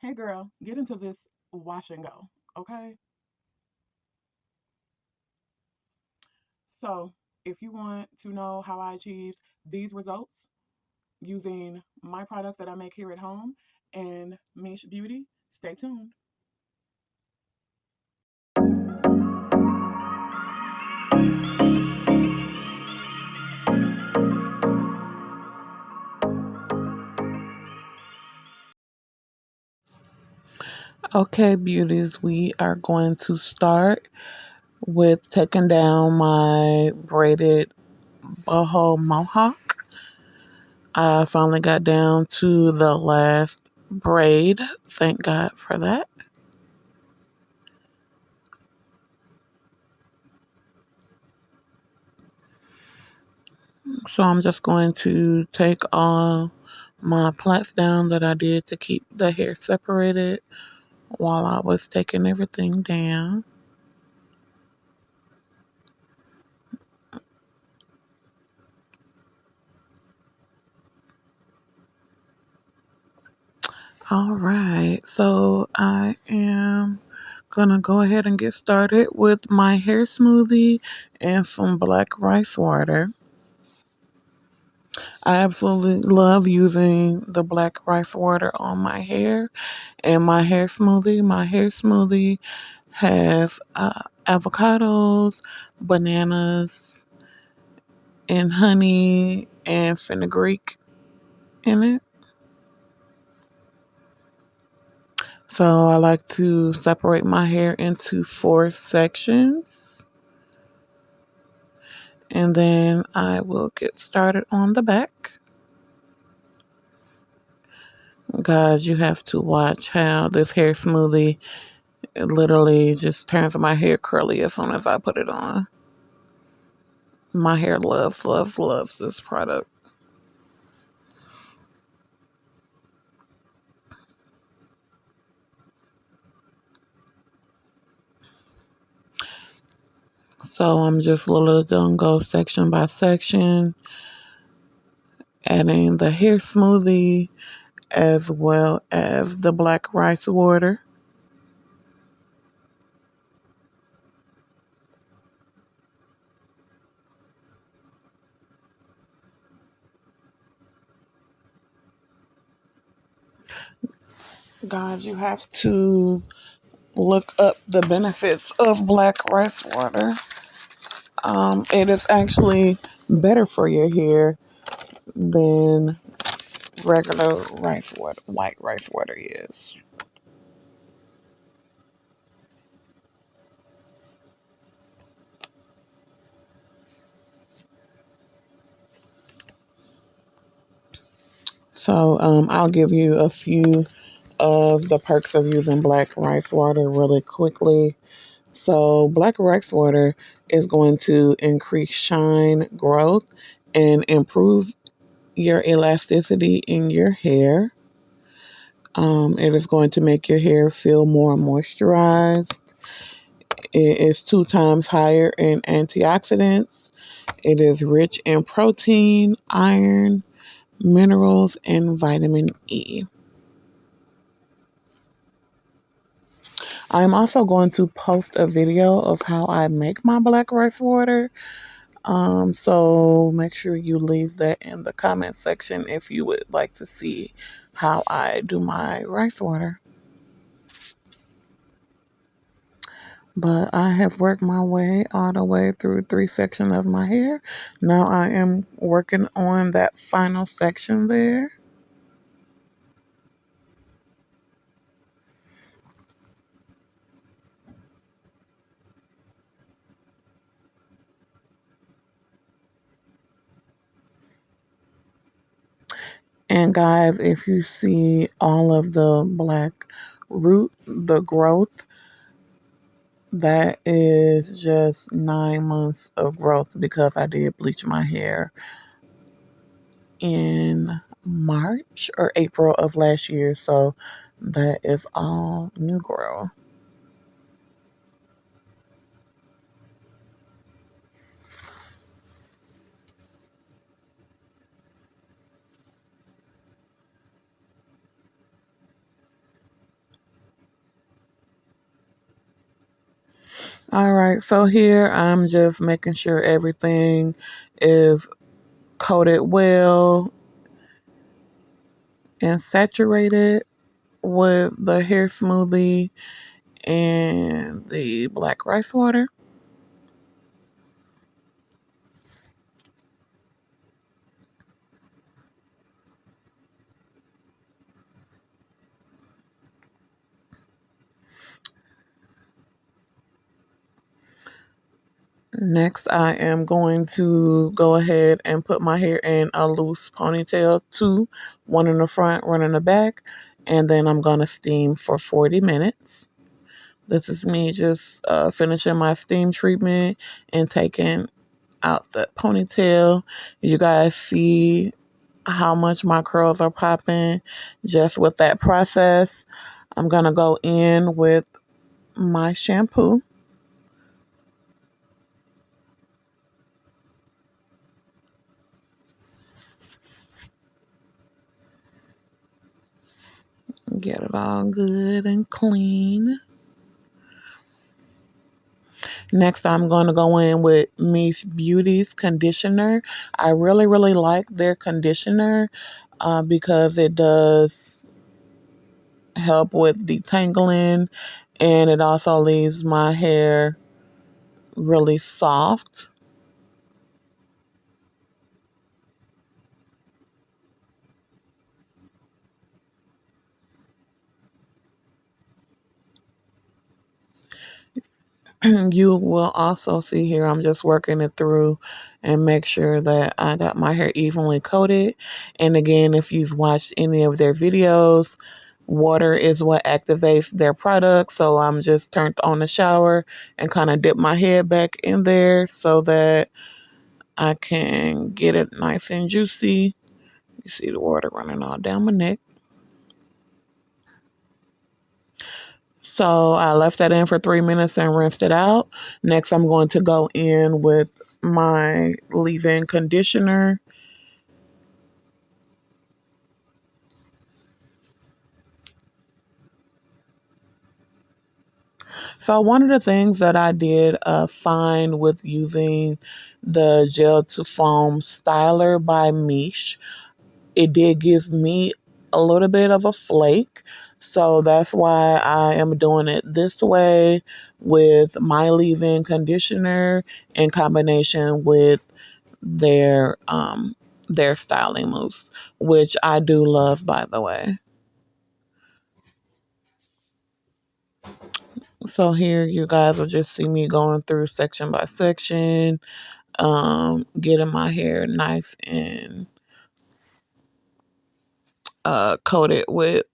Hey girl, get into this wash and go, okay? So, if you want to know how I achieve these results using my products that I make here at home and Mish Beauty, stay tuned. Okay, beauties, we are going to start with taking down my braided boho mohawk. I finally got down to the last braid. Thank God for that. So I'm just going to take all my plaits down that I did to keep the hair separated while I was taking everything down. All right, so I am gonna go ahead and get started with my hair smoothie and some black rice water. I absolutely love using the black rice water on my hair and my hair smoothie. My hair smoothie has avocados, bananas, and honey and fenugreek in it. So I like to separate my hair into four sections and then I will get started on the back. Guys, you have to watch how this hair smoothie literally just turns my hair curly as soon as I put it on. My hair loves, loves, loves this product. So I'm just literally gonna go section by section, adding the hair smoothie as well as the black rice water. Guys, you have to look up the benefits of black rice water. It is actually better for your hair than regular rice water, white rice water is. So I'll give you a few of the perks of using black rice water really quickly. So, black rice water is going to increase shine, growth, and improve your elasticity in your hair. It is going to make your hair feel more moisturized. It is 2 times higher in antioxidants. It is rich in protein, iron, minerals, and vitamin E. I'm also going to post a video of how I make my black rice water. So make sure you leave that in the comment section if you would like to see how I do my rice water. But I have worked my way all the way through 3 sections of my hair. Now I am working on that final section there. And guys, if you see all of the black root, the growth, that is just 9 months of growth because I did bleach my hair in March or April of last year. So that is all new growth. All right, so here I'm just making sure everything is coated well and saturated with the hair smoothie and the black rice water. Next, I am going to go ahead and put my hair in a loose ponytail, two, one in the front, one in the back, and then I'm going to steam for 40 minutes. This is me just finishing my steam treatment and taking out the ponytail. You guys see how much my curls are popping just with that process. I'm going to go in with my shampoo. Get it all good and clean. Next, I'm going to go in with Miss Beauties conditioner. I really, really like their conditioner because it does help with detangling and it also leaves my hair really soft. You will also see here, I'm just working it through and make sure that I got my hair evenly coated. And again, if you've watched any of their videos, water is what activates their product. So I'm just turned on the shower and kind of dip my head back in there so that I can get it nice and juicy. You see the water running all down my neck. So I left that in for 3 minutes and rinsed it out. Next, I'm going to go in with my leave-in conditioner. So one of the things that I did find with using the gel to foam styler by Mish, it did give me a little bit of a flake. So that's why I am doing it this way with my leave-in conditioner in combination with their styling mousse, which I do love, by the way. So here you guys will just see me going through section by section, getting my hair nice and coated with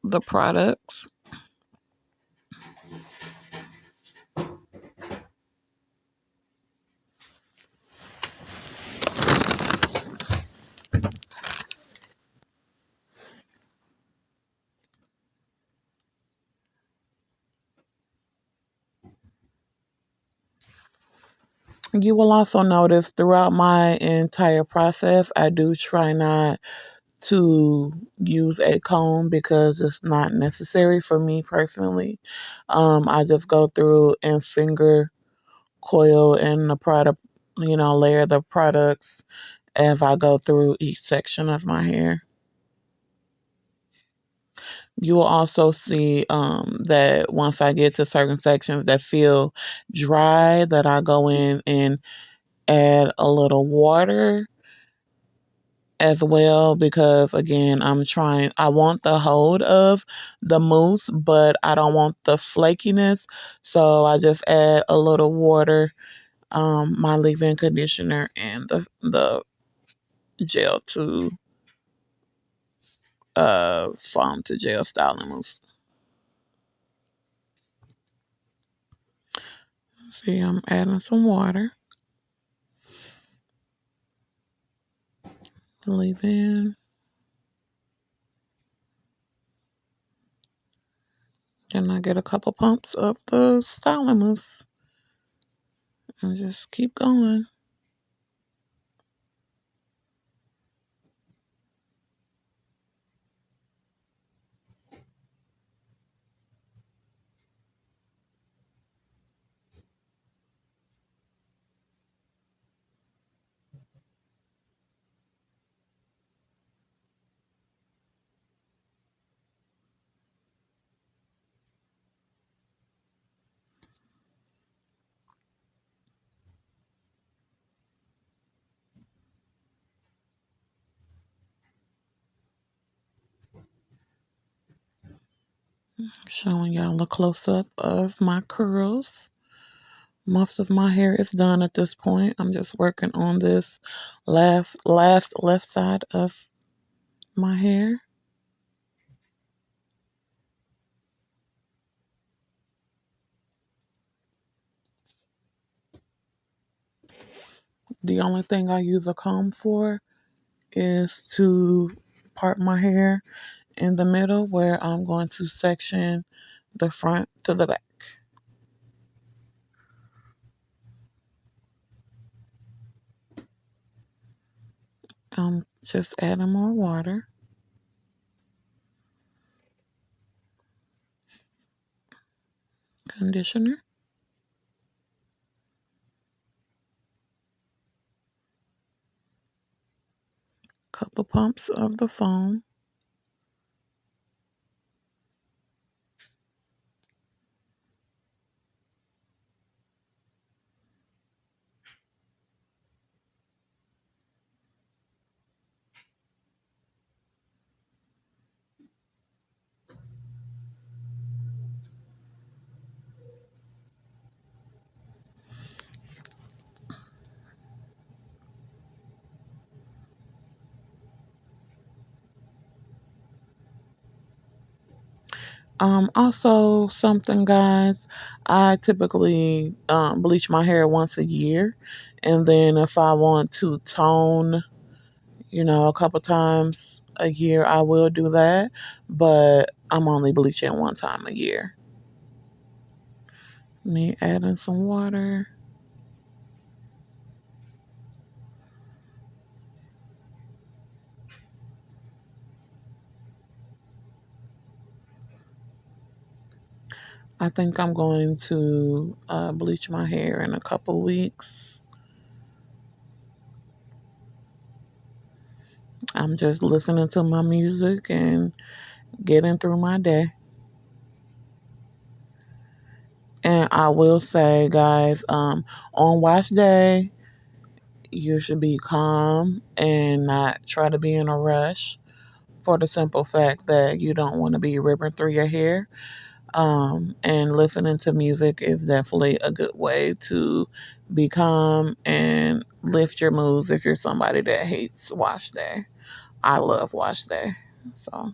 the products. You will also notice throughout my entire process, I do try not to use a comb because it's not necessary for me personally. I just go through and finger coil in the product, layer the products as I go through each section of my hair. You will also see that once I get to certain sections that feel dry, that I go in and add a little water as well because again I want the hold of the mousse but I don't want the flakiness, so I just add a little water, my leave-in conditioner and the gel to foam to gel styling mousse. See, I'm adding some water, leave in, and I get a couple pumps of the styling mousse and just keep going. Showing y'all a close up of my curls. Most of my hair is done at this point. I'm just working on this last left side of my hair. The only thing I use a comb for is to part my hair in the middle where I'm going to section the front to the back. Just adding more water, conditioner, couple pumps of the foam. Also something, guys, I typically bleach my hair once a year, and then if I want to tone, a couple times a year, I will do that, but I'm only bleaching one time a year. Me adding some water. I think I'm going to bleach my hair in a couple weeks. I'm just listening to my music and getting through my day. And I will say, guys, on wash day, you should be calm and not try to be in a rush for the simple fact that you don't want to be ripping through your hair. And listening to music is definitely a good way to be calm and lift your moods if you're somebody that hates wash day. I love wash day. So,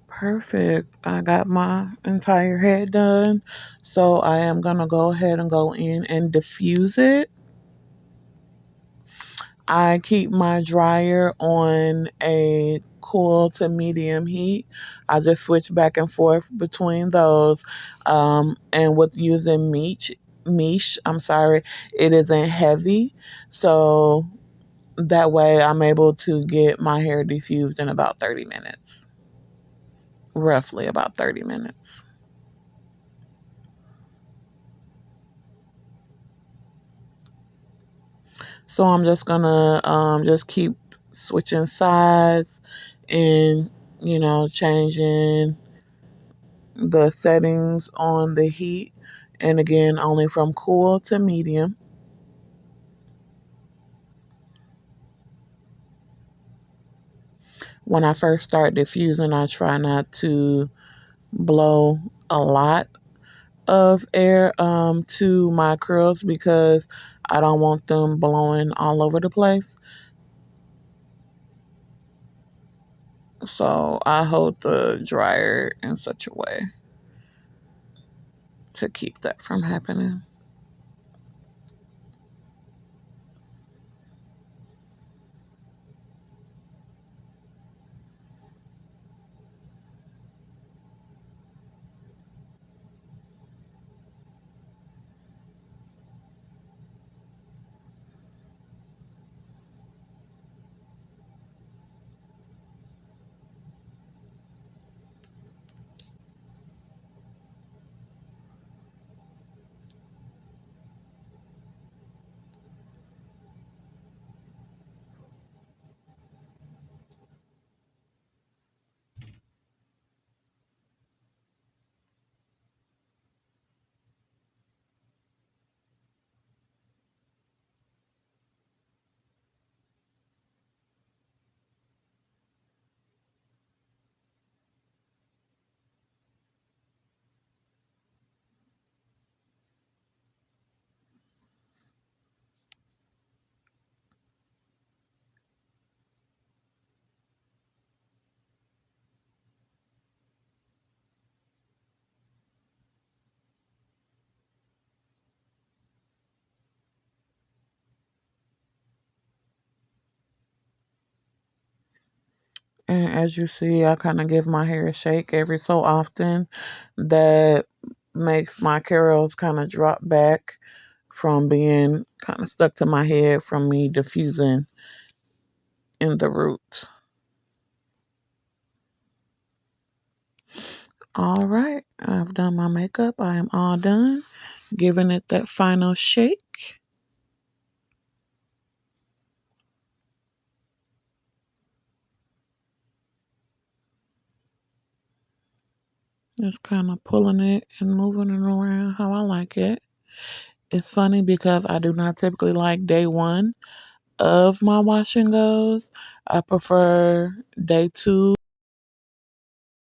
perfect. I got my entire head done. So, I am going to go ahead and go in and diffuse it. I keep my dryer on a cool to medium heat. I just switch back and forth between those. And with using I'm sorry, it isn't heavy. So that way I'm able to get my hair diffused in about 30 minutes, roughly about 30 minutes. So I'm just gonna just keep switching sides and changing the settings on the heat, and again only from cool to medium. When I first start diffusing, I try not to blow a lot of air to my curls because I don't want them blowing all over the place. So I hold the dryer in such a way to keep that from happening. as you see, I kind of give my hair a shake every so often. That makes my curls kind of drop back from being kind of stuck to my head from me diffusing in the roots. All right, I've done my makeup. I am all done. Giving it that final shake. Just kind of pulling it and moving it around how I like it. It's funny because I do not typically like day one of my wash and goes. I prefer day two.